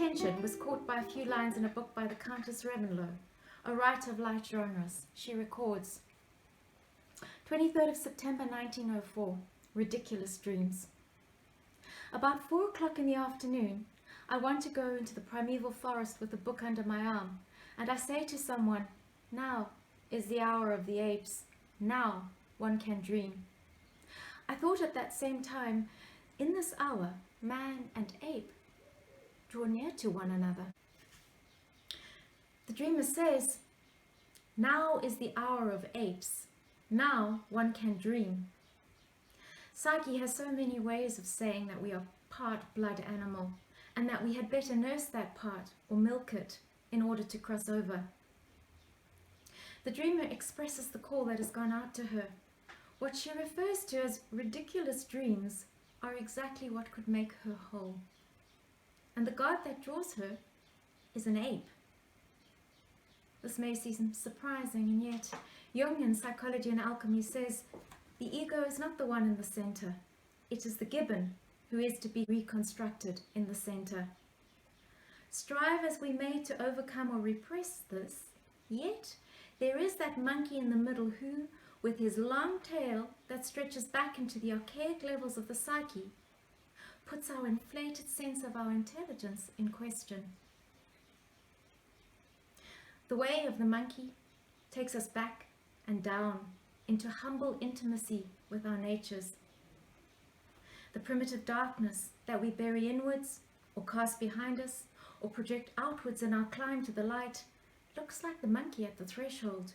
attention was caught by a few lines in a book by the Countess Ravenlow, a writer of light genres. She records, 23rd of September 1904, Ridiculous Dreams. About 4 o'clock in the afternoon, I want to go into the primeval forest with a book under my arm, and I say to someone, now is the hour of the apes, now one can dream. I thought at that same time, in this hour, man and ape draw near to one another. The dreamer says, now is the hour of apes, now one can dream. Psyche has so many ways of saying that we are part blood animal, and that we had better nurse that part or milk it in order to cross over. The dreamer expresses the call that has gone out to her. What she refers to as ridiculous dreams are exactly what could make her whole. And the god that draws her is an ape. This may seem surprising, and yet Jung in Psychology and Alchemy says the ego is not the one in the center. It is the gibbon who is to be reconstructed in the center. Strive as we may to overcome or repress this, yet there is that monkey in the middle who, with his long tail that stretches back into the archaic levels of the psyche, puts our inflated sense of our intelligence in question. The way of the monkey takes us back and down into humble intimacy with our natures. The primitive darkness that we bury inwards or cast behind us or project outwards in our climb to the light looks like the monkey at the threshold,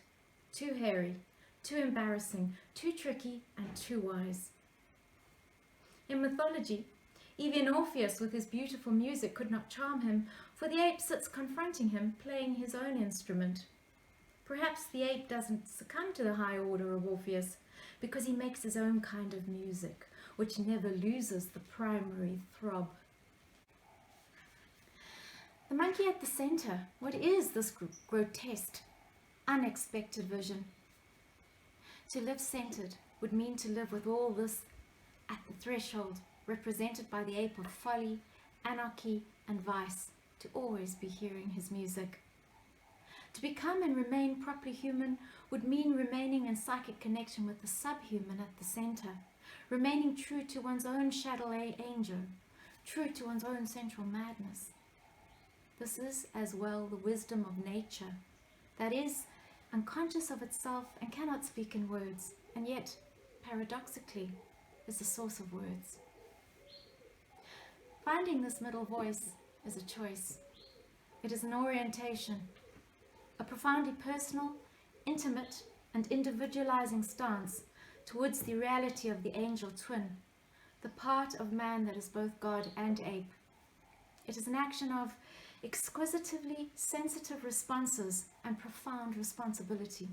too hairy, too embarrassing, too tricky, and too wise. In mythology, even Orpheus with his beautiful music could not charm him, for the ape sits confronting him, playing his own instrument. Perhaps the ape doesn't succumb to the high order of Orpheus because he makes his own kind of music, which never loses the primary throb. The monkey at the center, what is this grotesque, unexpected vision? To live centered would mean to live with all this at the threshold, represented by the ape of folly, anarchy, and vice, to always be hearing his music. To become and remain properly human would mean remaining in psychic connection with the subhuman at the center, remaining true to one's own shadow angel, true to one's own central madness. This is as well the wisdom of nature, that is unconscious of itself and cannot speak in words, and yet, paradoxically, is the source of words. Finding this middle voice is a choice. It is an orientation, a profoundly personal, intimate, and individualizing stance towards the reality of the angel twin, the part of man that is both God and ape. It is an action of exquisitively sensitive responses and profound responsibility.